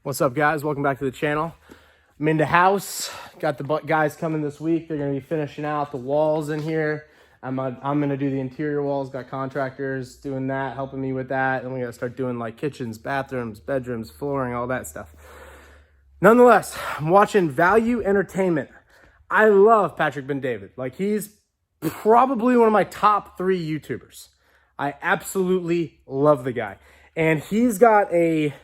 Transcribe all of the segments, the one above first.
What's up, guys? Welcome back to the channel. I'm in the house. Got the guys coming this week. They're going to be finishing out the walls in here. I'm going to do the interior walls. Got contractors doing that, helping me with that. And we got to start doing like kitchens, bathrooms, bedrooms, flooring, all that stuff. Nonetheless, I'm watching Value Entertainment. I love Patrick Ben-David. Like, he's probably one of my top 3 YouTubers. I absolutely love the guy. And he's got a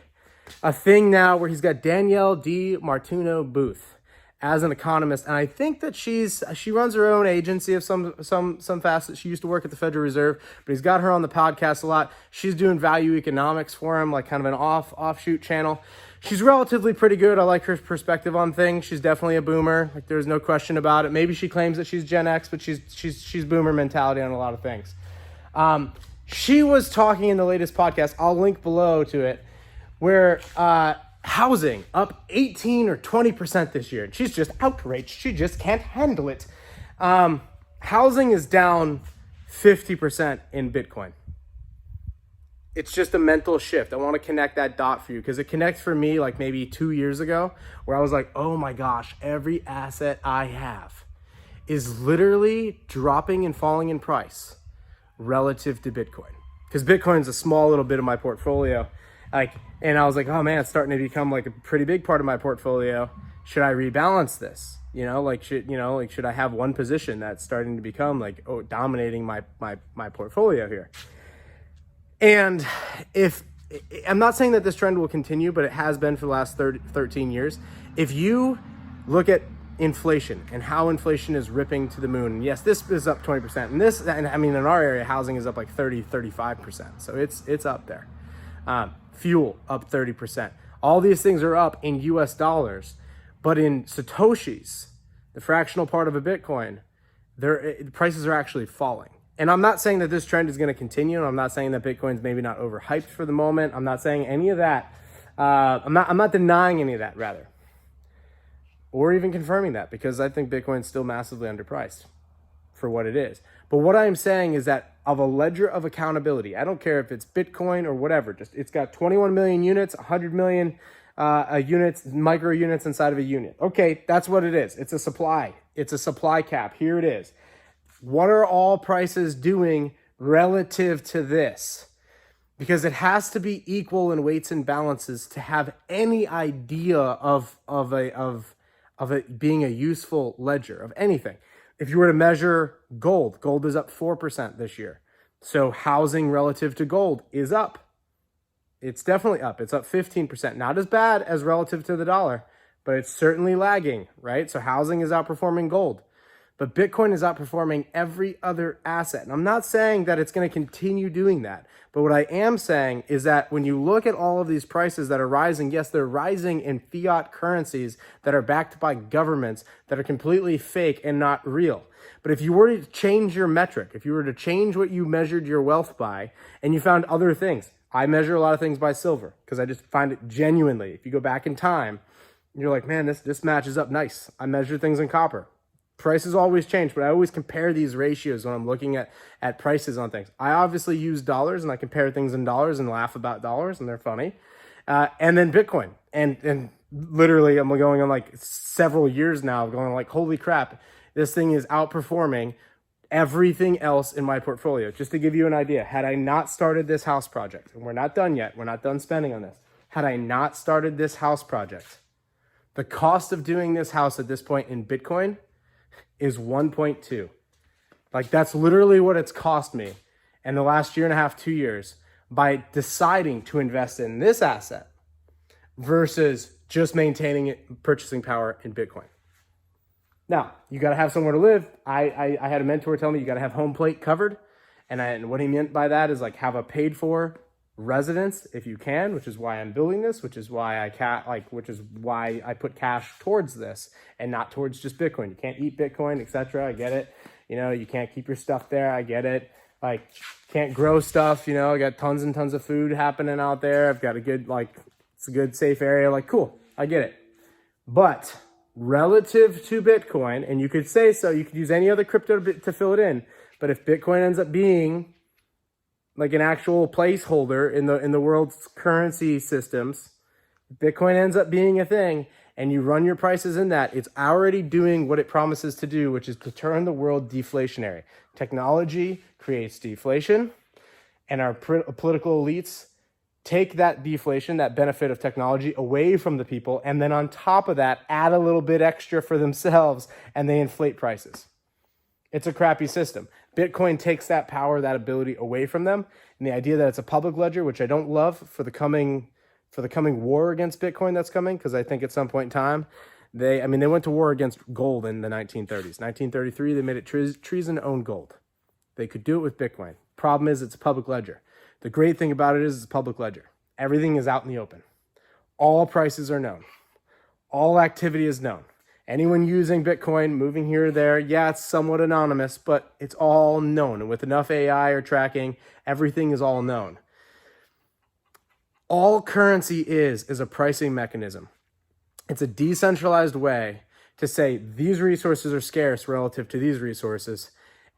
thing now where he's got Danielle D. Martino Booth as an economist, and I think that she runs her own agency of some facet. She used to work at the Federal Reserve, but he's got her on the podcast a lot. She's doing value economics for him, like kind of an offshoot channel. She's relatively pretty good. I like her perspective on things. She's definitely a boomer. Like, there's no question about it. Maybe she claims that she's Gen X, but she's boomer mentality on a lot of things. She was talking in the latest podcast, I'll link below to it, where housing up 18 or 20% this year. And she's just outraged. She just can't handle it. Housing is down 50% in Bitcoin. It's just a mental shift. I want to connect that dot for you because it connects for me like maybe 2 years ago where I was like, oh my gosh, every asset I have is literally dropping and falling in price relative to Bitcoin. Because Bitcoin's a small little bit of my portfolio. And I was like, oh man, it's starting to become like a pretty big part of my portfolio. Should I rebalance this? Should I have one position that's starting to become like, dominating my portfolio here? And I'm not saying that this trend will continue, but it has been for the last 13 years. If you look at inflation and how inflation is ripping to the moon, and yes, this is up 20%. And in our area, housing is up like 35%. So it's up there. Fuel up 30%. All these things are up in US dollars, but in Satoshis, the fractional part of a Bitcoin, prices are actually falling. And I'm not saying that this trend is going to continue. I'm not saying that Bitcoin's maybe not overhyped for the moment. I'm not saying any of that. I'm not denying any of that, rather, or even confirming that, because I think Bitcoin's still massively underpriced for what it is. But what I'm saying is that of a ledger of accountability, I don't care if it's Bitcoin or whatever, just it's got 21 million units, 100 million units, micro units inside of a unit. Okay, that's what it is. It's a supply. It's a supply cap. Here it is. What are all prices doing relative to this? Because it has to be equal in weights and balances to have any idea of it being a useful ledger of anything. If you were to measure gold is up 4% this year. So housing relative to gold is up. It's definitely up. It's up 15%. Not as bad as relative to the dollar, but it's certainly lagging, right? So housing is outperforming gold. But Bitcoin is outperforming every other asset. And I'm not saying that it's going to continue doing that. But what I am saying is that when you look at all of these prices that are rising, yes, they're rising in fiat currencies that are backed by governments that are completely fake and not real. But if you were to change your metric, if you were to change what you measured your wealth by, and you found other things, I measure a lot of things by silver because I just find it genuinely. If you go back in time, you're like, man, this matches up nice. I measure things in copper. Prices always change, but I always compare these ratios when I'm looking at prices on things. I obviously use dollars and I compare things in dollars and laugh about dollars, and they're funny. And then Bitcoin. And literally I'm going on like several years now going like, holy crap, this thing is outperforming everything else in my portfolio. Just to give you an idea, had I not started this house project, and we're not done yet, we're not done spending on this. Had I not started this house project, the cost of doing this house at this point in Bitcoin is 1.2. Like, that's literally what it's cost me in the last year and a half, 2 years, by deciding to invest in this asset versus just maintaining it, purchasing power in Bitcoin. Now, you got to have somewhere to live. I had a mentor tell me you got to have home plate covered. And what he meant by that is like have a paid for residence if you can, which is why I'm building this, which is why I put cash towards this and not towards just Bitcoin. You can't eat Bitcoin, etc. I get it. You can't keep your stuff there. I get it. Like, can't grow stuff. I got tons and tons of food happening out there. I've got a good, it's a good safe area. Like, cool. I get it. But relative to Bitcoin, and you could say so, you could use any other crypto to fill it in. But if Bitcoin ends up being like an actual placeholder in the world's currency systems, Bitcoin ends up being a thing and you run your prices in that, it's already doing what it promises to do, which is to turn the world deflationary. Technology creates deflation, and our political elites take that deflation, that benefit of technology, away from the people, and then on top of that, add a little bit extra for themselves, and they inflate prices. It's a crappy system. Bitcoin takes that power, that ability away from them, and the idea that it's a public ledger, which I don't love for the coming war against Bitcoin that's coming, because I think at some point in time, they went to war against gold in the 1930s. 1933, they made it treason to own gold. They could do it with Bitcoin. Problem is, it's a public ledger. The great thing about it is it's a public ledger. Everything is out in the open. All prices are known. All activity is known. Anyone using Bitcoin, moving here or there, yeah, it's somewhat anonymous, but it's all known. And with enough AI or tracking, everything is all known. All currency is a pricing mechanism. It's a decentralized way to say these resources are scarce relative to these resources.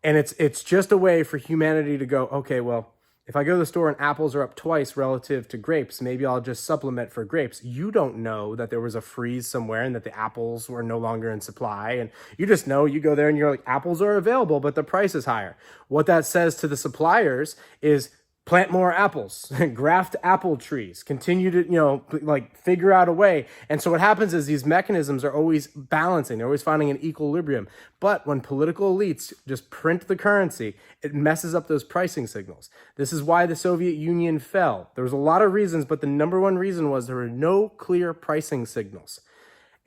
And it's just a way for humanity to go, okay, well, if I go to the store and apples are up twice relative to grapes, maybe I'll just supplement for grapes. You don't know that there was a freeze somewhere and that the apples were no longer in supply. And you just know, you go there and you're like, apples are available, but the price is higher. What that says to the suppliers is plant more apples, graft apple trees, continue to, figure out a way. And so what happens is these mechanisms are always balancing. They're always finding an equilibrium. But when political elites just print the currency, it messes up those pricing signals. This is why the Soviet Union fell. There was a lot of reasons, but the number one reason was there were no clear pricing signals.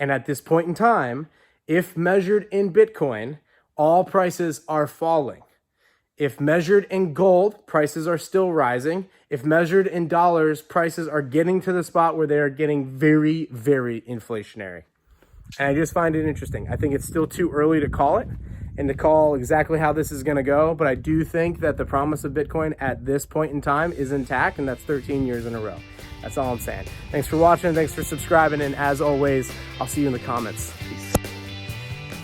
And at this point in time, if measured in Bitcoin, all prices are falling. If measured in gold, prices are still rising. If measured in dollars, prices are getting to the spot where they are getting very, very inflationary. And I just find it interesting. I think it's still too early to call it and to call exactly how this is going to go. But I do think that the promise of Bitcoin at this point in time is intact, and that's 13 years in a row. That's all I'm saying. Thanks for watching. Thanks for subscribing. And as always, I'll see you in the comments.